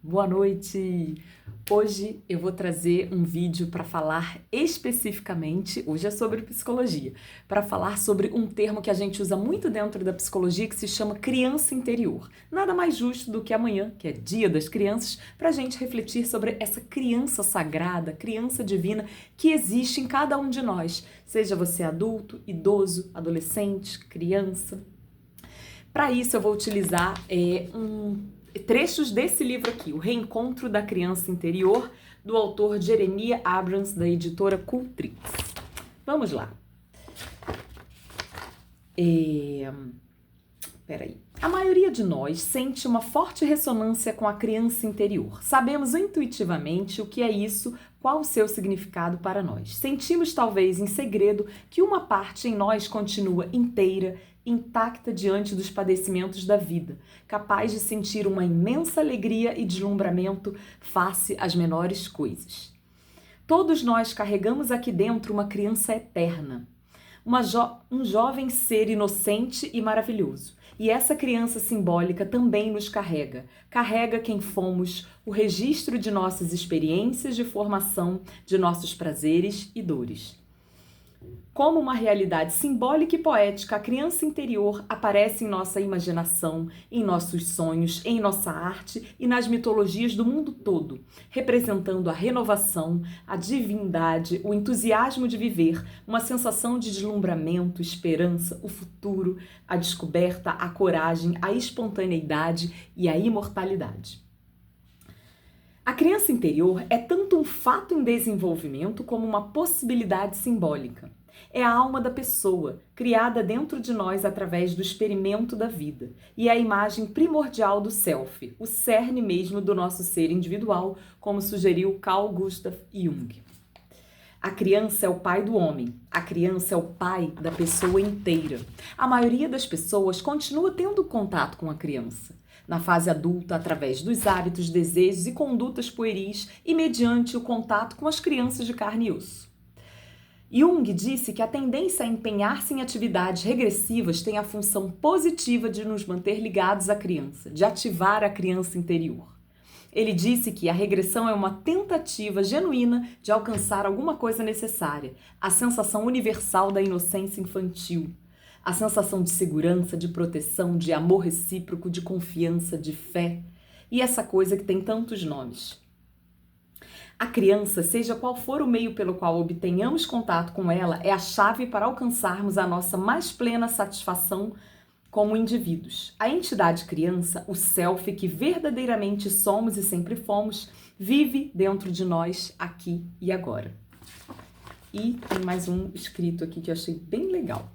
Boa noite! Hoje eu vou trazer um vídeo para falar especificamente, hoje é sobre psicologia, para falar sobre um termo que a gente usa muito dentro da psicologia que se chama criança interior. Nada mais justo do que amanhã, que é Dia das Crianças, para a gente refletir sobre essa criança sagrada, criança divina que existe em cada um de nós, seja você adulto, idoso, adolescente, criança. Para isso eu vou utilizar trechos desse livro aqui, O Reencontro da Criança Interior, do autor Jeremiah Abrams, da editora Cultrix. Vamos lá. Peraí. A maioria de nós sente uma forte ressonância com a criança interior. Sabemos intuitivamente o que é isso, qual o seu significado para nós. Sentimos talvez em segredo que uma parte em nós continua inteira, intacta diante dos padecimentos da vida, capaz de sentir uma imensa alegria e deslumbramento face às menores coisas. Todos nós carregamos aqui dentro uma criança eterna, um jovem ser inocente e maravilhoso. E essa criança simbólica também nos carrega quem fomos, o registro de nossas experiências de formação, de nossos prazeres e dores. Como uma realidade simbólica e poética, a criança interior aparece em nossa imaginação, em nossos sonhos, em nossa arte e nas mitologias do mundo todo, representando a renovação, a divindade, o entusiasmo de viver, uma sensação de deslumbramento, esperança, o futuro, a descoberta, a coragem, a espontaneidade e a imortalidade. A criança interior é tanto um fato em desenvolvimento como uma possibilidade simbólica. É a alma da pessoa, criada dentro de nós através do experimento da vida, e é a imagem primordial do self, o cerne mesmo do nosso ser individual, como sugeriu Carl Gustav Jung. A criança é o pai do homem, a criança é o pai da pessoa inteira. A maioria das pessoas continua tendo contato com a criança. Na fase adulta, através dos hábitos, desejos e condutas pueris e mediante o contato com as crianças de carne e osso. Jung disse que a tendência a empenhar-se em atividades regressivas tem a função positiva de nos manter ligados à criança, de ativar a criança interior. Ele disse que a regressão é uma tentativa genuína de alcançar alguma coisa necessária, a sensação universal da inocência infantil, a sensação de segurança, de proteção, de amor recíproco, de confiança, de fé, e essa coisa que tem tantos nomes. A criança, seja qual for o meio pelo qual obtenhamos contato com ela, é a chave para alcançarmos a nossa mais plena satisfação como indivíduos. A entidade criança, o self que verdadeiramente somos e sempre fomos, vive dentro de nós, aqui e agora. E tem mais um escrito aqui que eu achei bem legal.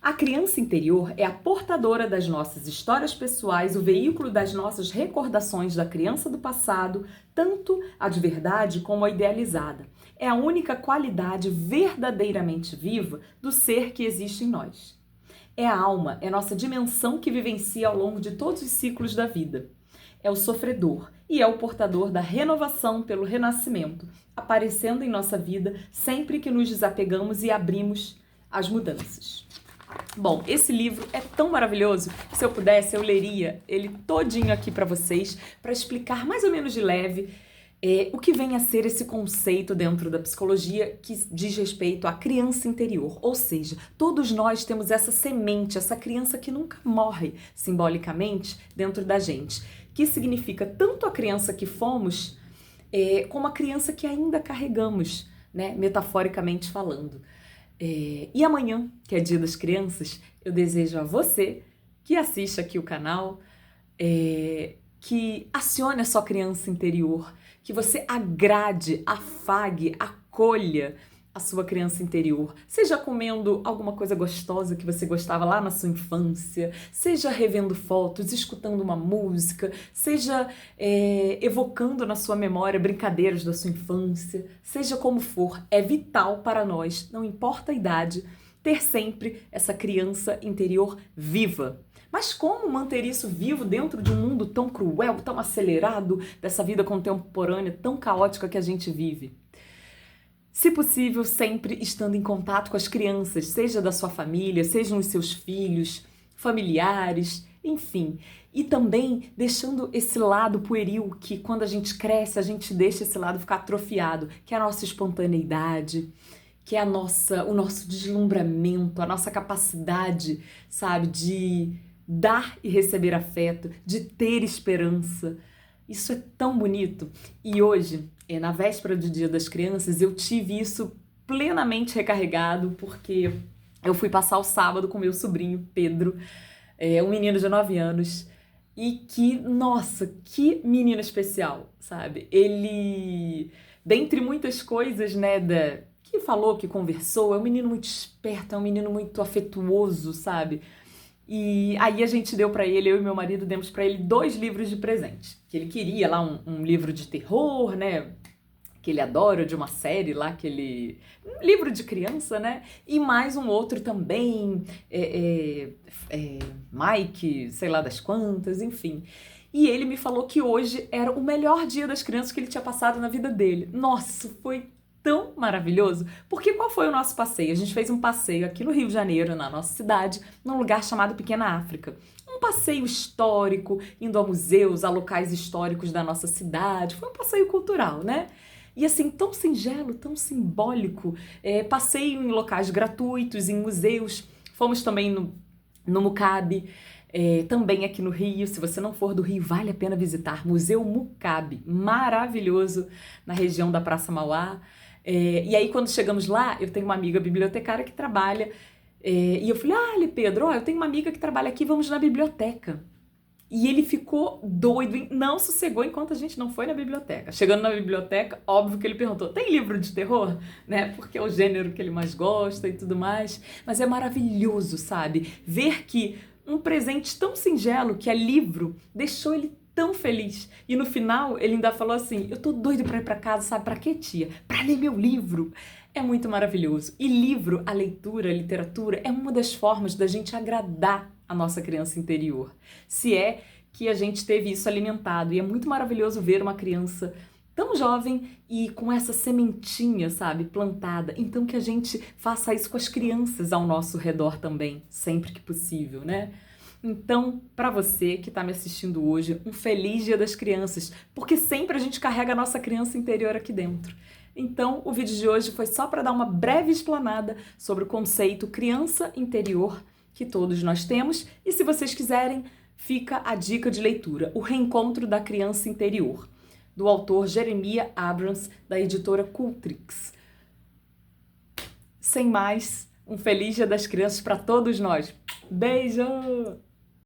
A criança interior é a portadora das nossas histórias pessoais, o veículo das nossas recordações da criança do passado, tanto a de verdade como a idealizada. É a única qualidade verdadeiramente viva do ser que existe em nós. É a alma, é nossa dimensão que vivencia ao longo de todos os ciclos da vida. É o sofredor e é o portador da renovação pelo renascimento, aparecendo em nossa vida sempre que nos desapegamos e abrimos às mudanças. Bom, esse livro é tão maravilhoso que se eu pudesse eu leria ele todinho aqui para vocês, para explicar mais ou menos de leve o que vem a ser esse conceito dentro da psicologia que diz respeito à criança interior. Ou seja, todos nós temos essa semente, essa criança que nunca morre simbolicamente dentro da gente, que significa tanto a criança que fomos como a criança que ainda carregamos, né, metaforicamente falando. E amanhã, que é Dia das Crianças, eu desejo a você que assiste aqui o canal, que acione a sua criança interior, que você agrade, afague, acolha a sua criança interior, seja comendo alguma coisa gostosa que você gostava lá na sua infância, seja revendo fotos, escutando uma música, seja evocando na sua memória brincadeiras da sua infância, seja como for, é vital para nós, não importa a idade, ter sempre essa criança interior viva. Mas como manter isso vivo dentro de um mundo tão cruel, tão acelerado, dessa vida contemporânea tão caótica que a gente vive? Se possível, sempre estando em contato com as crianças, seja da sua família, sejam os seus filhos, familiares, enfim, E também deixando esse lado pueril que quando a gente cresce, a gente deixa esse lado ficar atrofiado, que é a nossa espontaneidade, que é o nosso deslumbramento, a nossa capacidade, sabe, de dar e receber afeto, de ter esperança. Isso é tão bonito. E hoje, na véspera do Dia das Crianças, eu tive isso plenamente recarregado, porque eu fui passar o sábado com meu sobrinho, Pedro, um menino de 9 anos, e que, nossa, que menino especial, sabe? Ele, dentre muitas coisas, né, que falou, que conversou, é um menino muito esperto, é um menino muito afetuoso, sabe? E aí a gente deu pra ele, eu e meu marido demos pra ele 2 livros de presente. Que ele queria lá um livro de terror, né? Que ele adora, de uma série lá, um livro de criança, né? E mais um outro também, Mike, sei lá das quantas, enfim. E ele me falou que hoje era o melhor dia das crianças que ele tinha passado na vida dele. Nossa, foi tão maravilhoso, porque qual foi o nosso passeio? A gente fez um passeio aqui no Rio de Janeiro, na nossa cidade, num lugar chamado Pequena África. Um passeio histórico, indo a museus, a locais históricos da nossa cidade. Foi um passeio cultural, né? E assim, tão singelo, tão simbólico. Passeio em locais gratuitos, em museus. Fomos também no Mucabe, também aqui no Rio. Se você não for do Rio, vale a pena visitar. Museu Mucabe, maravilhoso, na região da Praça Mauá. E aí, quando chegamos lá, eu tenho uma amiga bibliotecária que trabalha. E eu falei, Pedro, eu tenho uma amiga que trabalha aqui, vamos na biblioteca. E ele ficou doido, não sossegou enquanto a gente não foi na biblioteca. Chegando na biblioteca, óbvio que ele perguntou, tem livro de terror? Né? Porque é o gênero que ele mais gosta e tudo mais. Mas é maravilhoso, sabe? Ver que um presente tão singelo, que é livro, deixou ele tão feliz. E no final, ele ainda falou assim, eu tô doido pra ir pra casa, sabe pra quê, tia? Pra ler meu livro. É muito maravilhoso. E livro, a leitura, a literatura, é uma das formas da gente agradar a nossa criança interior. Se é que a gente teve isso alimentado. E é muito maravilhoso ver uma criança tão jovem e com essa sementinha, sabe, plantada. Então que a gente faça isso com as crianças ao nosso redor também, sempre que possível, né? Então, para você que está me assistindo hoje, um feliz Dia das Crianças, porque sempre a gente carrega a nossa criança interior aqui dentro. Então, o vídeo de hoje foi só para dar uma breve explanada sobre o conceito criança interior que todos nós temos. E se vocês quiserem, fica a dica de leitura, O Reencontro da Criança Interior, do autor Jeremiah Abrams, da editora Cultrix. Sem mais, um feliz Dia das Crianças para todos nós. Beijo!